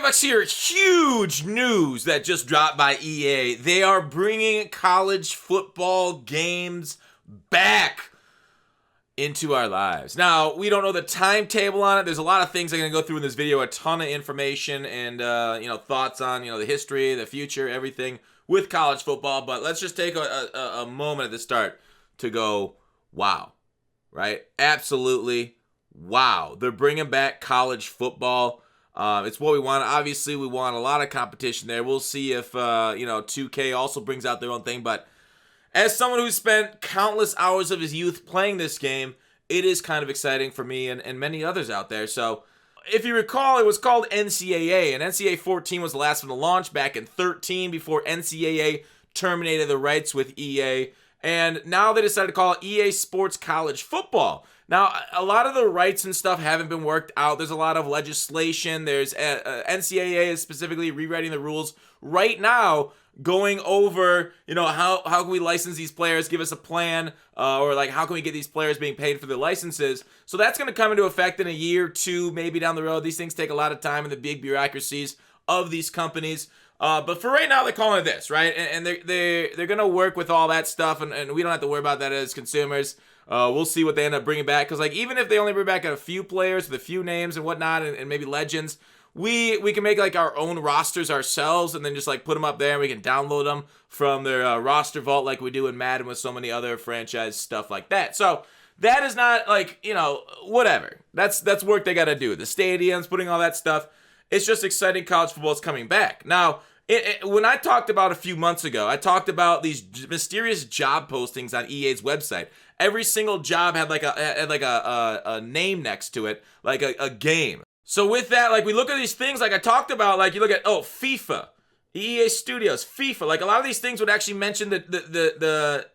topics here. Huge news that just dropped by EA. They are bringing college football games back into our lives. Now, we don't know the timetable on it. There's a lot of things I'm going to go through in this video, a ton of information and, thoughts on, the history, the future, everything with college football. But let's just take a moment at the start to go, wow, right? Absolutely, wow. They're bringing back college football. It's what we want. Obviously, we want a lot of competition there. We'll see if, 2K also brings out their own thing, but as someone who spent countless hours of his youth playing this game, it is kind of exciting for me and many others out there. So, if you recall, it was called Ncaa, and Ncaa 14 was the last one to launch back in 13 before Ncaa terminated the rights with EA. And now they decided to call it EA Sports College Football. Now, a lot of the rights and stuff haven't been worked out. There's a lot of legislation. There's Ncaa is specifically rewriting the rules right now, going over, how can we license these players, give us a plan, or like how can we get these players being paid for their licenses. So that's going to come into effect in a year or two, maybe down the road. These things take a lot of time in the big bureaucracies of these companies. But for right now, they're calling it this, right? And they're going to work with all that stuff, and we don't have to worry about that as consumers. We'll see what they end up bringing back, because even if they only bring back a few players with a few names and whatnot, and maybe legends, we can make our own rosters ourselves and then just put them up there, and we can download them from their roster vault like we do in Madden with so many other franchise stuff like that. So that is not whatever. That's work they got to do. The stadiums, putting all that stuff. It's just exciting. College football is coming back. Now, when I talked about a few months ago, I talked about these mysterious job postings on EA's website. Every single job had a name next to it, like a game. So with that, we look at these things I talked about, you look at, FIFA, EA Studios, FIFA. A lot of these things would actually mention the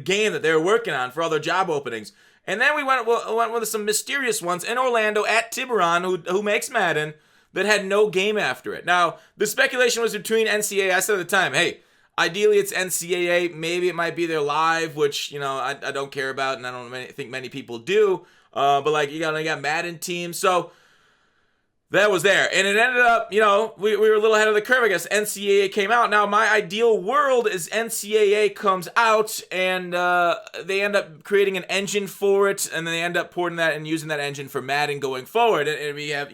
game that they were working on for all their job openings. And then we went with some mysterious ones in Orlando at Tiburon, who makes Madden, that had no game after it. Now, the speculation was between Ncaa. I said at the time, hey, ideally it's Ncaa. Maybe it might be their live, which, I don't care about, and I don't think many people do. But, you got Madden teams. So that was there. And it ended up, we were a little ahead of the curve, I guess. Ncaa came out. Now, my ideal world is Ncaa comes out, and they end up creating an engine for it, and then they end up porting that and using that engine for Madden going forward. And we have,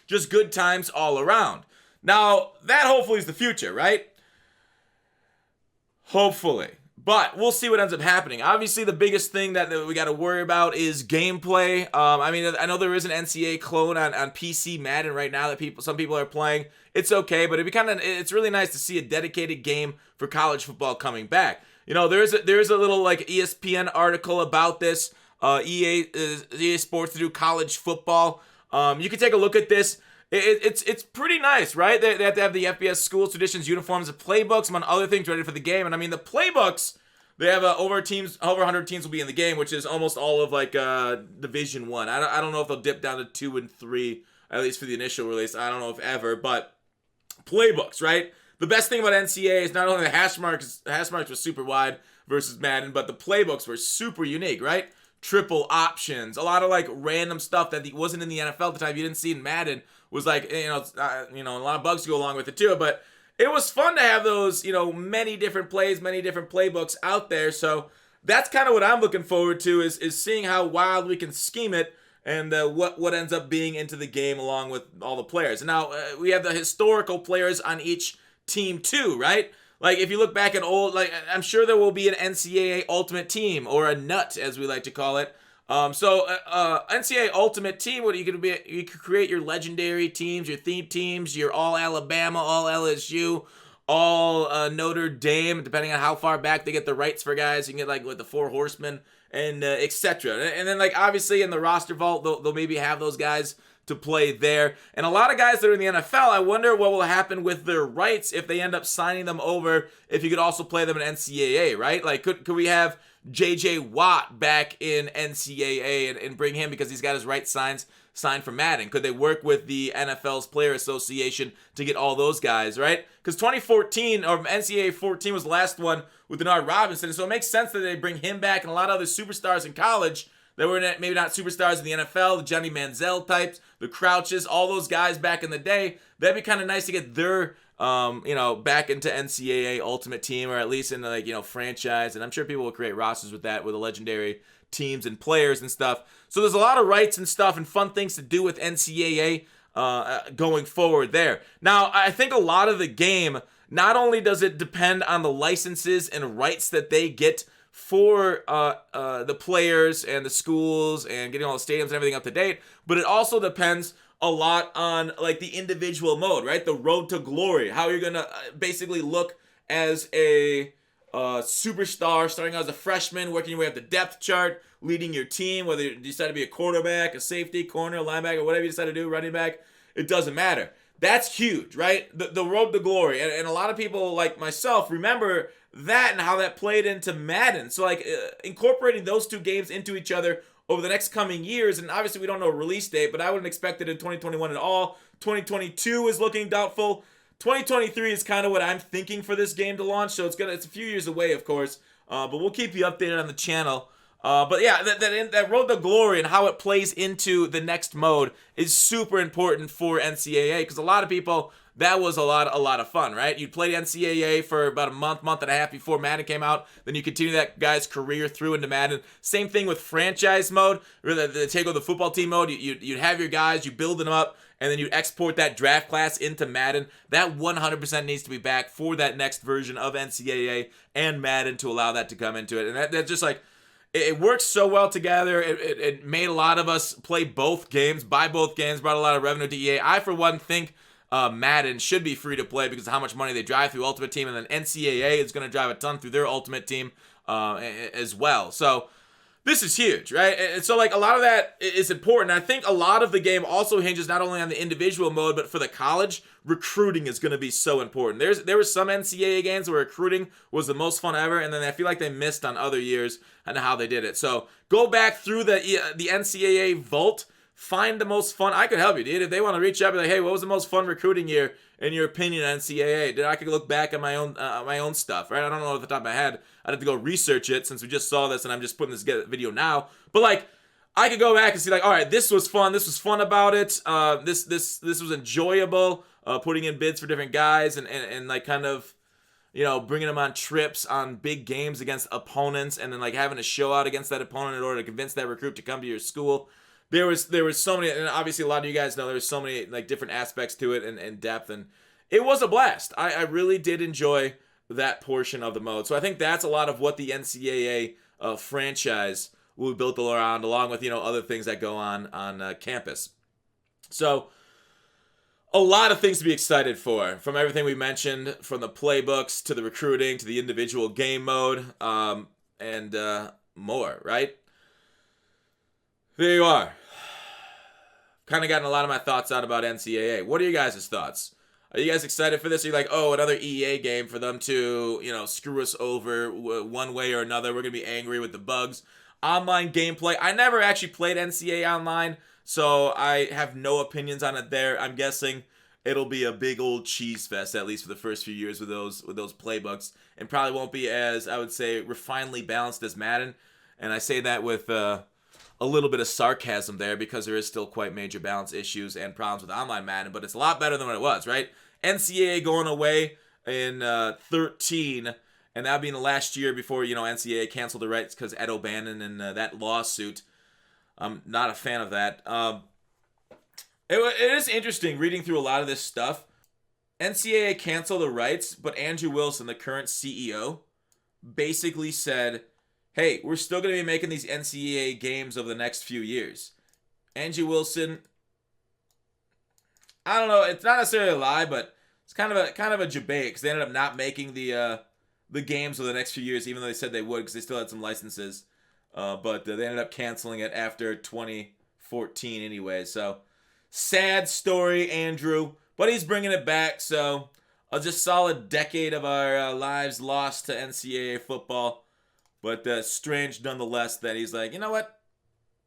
just good times all around. Now, that hopefully is the future, right? Hopefully. But we'll see what ends up happening. Obviously, the biggest thing that we got to worry about is gameplay. I know there is an Ncaa clone on PC Madden right now that some people are playing. It's okay, but it's really nice to see a dedicated game for college football coming back. There's a little ESPN article about this. EA Sports to do college football. You can take a look at this. It's pretty nice, right? They have to have the FBS schools, traditions, uniforms, the playbooks, among other things ready for the game. And the playbooks, they have over 100 teams will be in the game, which is almost all of Division 1. I don't know if they'll dip down to 2 and 3, at least for the initial release. I don't know if ever, but playbooks, right? The best thing about Ncaa is not only the hash marks were super wide versus Madden, but the playbooks were super unique, right? Triple options, a lot of random stuff that wasn't in the NFL at the time. You didn't see in Madden. Was a lot of bugs to go along with it too. But it was fun to have those, many different plays, many different playbooks out there. So that's kind of what I'm looking forward to is seeing how wild we can scheme it and what ends up being into the game along with all the players. And now we have the historical players on each team too, right? If you look back at old, I'm sure there will be an Ncaa Ultimate Team, or a nut, as we like to call it. Ncaa Ultimate Team, what you could be? You could create your legendary teams, your theme teams, your all Alabama, all LSU, all Notre Dame, depending on how far back they get the rights for guys. You can get with the Four Horsemen and etc. And then obviously in the roster vault, they'll maybe have those guys to play there. And a lot of guys that are in the NFL, I wonder what will happen with their rights if they end up signing them over, if you could also play them in Ncaa, right? Could we have J.J. Watt back in Ncaa and bring him because he's got his rights signed for Madden? Could they work with the NFL's Player Association to get all those guys, right? Because 2014, or Ncaa 14 was the last one with Denard Robinson, so it makes sense that they bring him back and a lot of other superstars in college that were maybe not superstars in the NFL, the Johnny Manziel types, the Crouches, all those guys back in the day. That'd be kind of nice to get their back into NCAA Ultimate Team, or at least in franchise. And I'm sure people will create rosters with that, with the legendary teams and players and stuff. So there's a lot of rights and stuff and fun things to do with NCAA going forward there. Now, I think a lot of the game, not only does it depend on the licenses and rights that they get for the players and the schools and getting all the stadiums and everything up to date, but it also depends a lot on like the individual mode, right? The road to glory, how you're gonna basically look as a superstar, starting out as a freshman, working your way up the depth chart, leading your team, whether you decide to be a quarterback, a safety, corner, linebacker, whatever you decide to do, running back, it doesn't matter. That's huge, right? The road to glory. And a lot of people like myself remember that and how that played into Madden. So like incorporating those two games into each other over the next coming years, and obviously we don't know a release date, but I wouldn't expect it in 2021 at all. 2022 is looking doubtful. 2023 is kind of what I'm thinking for this game to launch, so it's a few years away, of course, but we'll keep you updated on the channel. But yeah, that road to glory and how it plays into the next mode is super important for NCAA, because a lot of people, that was a lot of fun, right? You'd play NCAA for about a month and a half before Madden came out. Then you continue that guy's career through into Madden. Same thing with franchise mode, or the takeover the football team mode. You'd have your guys, you build them up, and then you export that draft class into Madden. That 100% needs to be back for that next version of NCAA and Madden to allow that to come into it. And that's just like, it works so well together. It made a lot of us play both games, buy both games, brought a lot of revenue to EA. I, for one, think Madden should be free to play because of how much money they drive through Ultimate Team, and then NCAA is going to drive a ton through their Ultimate Team as well. So this is huge, right? And so like a lot of that is important. I think a lot of the game also hinges not only on the individual mode, but for the college, recruiting is going to be so important. There were some NCAA games where recruiting was the most fun ever, and then I feel like they missed on other years and how they did it. So go back through the NCAA vault, find the most fun. I could help you, dude. If they want to reach out and be like, hey, what was the most fun recruiting year in your opinion on NCAA? Dude, I could look back at my own stuff, right? I don't know off the top of my head. I'd have to go research it since we just saw this and I'm just putting this video now. But like, I could go back and see like, all right, this was fun. This was fun about it. This was enjoyable. Putting in bids for different guys and like kind of, bringing them on trips on big games against opponents, and then like having to show out against that opponent in order to convince that recruit to come to your school. There was so many, and obviously a lot of you guys know there was so many like different aspects to it and depth, and it was a blast. I really did enjoy that portion of the mode. So I think that's a lot of what the NCAA franchise will be built around, along with other things that go on campus. So a lot of things to be excited for, from everything we mentioned, from the playbooks to the recruiting to the individual game mode, and more, right? There you are. Kind of gotten a lot of my thoughts out about NCAA. What are you guys' thoughts? Are you guys excited for this? Are you like, oh, another EA game for them to, screw us over one way or another? We're going to be angry with the bugs. Online gameplay. I never actually played NCAA online, so I have no opinions on it there. I'm guessing it'll be a big old cheese fest, at least for the first few years with those playbooks, and probably won't be as, I would say, refinedly balanced as Madden. And I say that with a little bit of sarcasm there, because there is still quite major balance issues and problems with online Madden, but it's a lot better than what it was, right? NCAA going away in 13, and that being the last year before, NCAA canceled the rights because Ed O'Bannon and that lawsuit. I'm not a fan of that. It is interesting reading through a lot of this stuff. NCAA canceled the rights, but Andrew Wilson, the current CEO, basically said, hey, we're still going to be making these NCAA games over the next few years. Andrew Wilson, I don't know, it's not necessarily a lie, but it's kind of a debate, because they ended up not making the games over the next few years, even though they said they would, because they still had some licenses. But they ended up canceling it after 2014 anyway. So sad story, Andrew, but he's bringing it back. So a just solid decade of our lives lost to NCAA football. But strange nonetheless that he's like, you know what?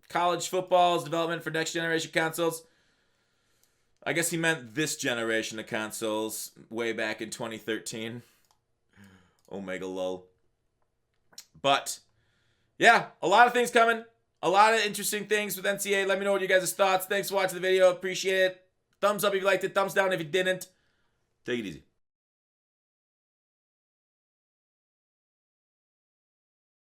College football's development for next generation consoles. I guess he meant this generation of consoles way back in 2013. Omega lol. But yeah, a lot of things coming. A lot of interesting things with NCAA. Let me know what you guys' thoughts. Thanks for watching the video. Appreciate it. Thumbs up if you liked it. Thumbs down if you didn't. Take it easy.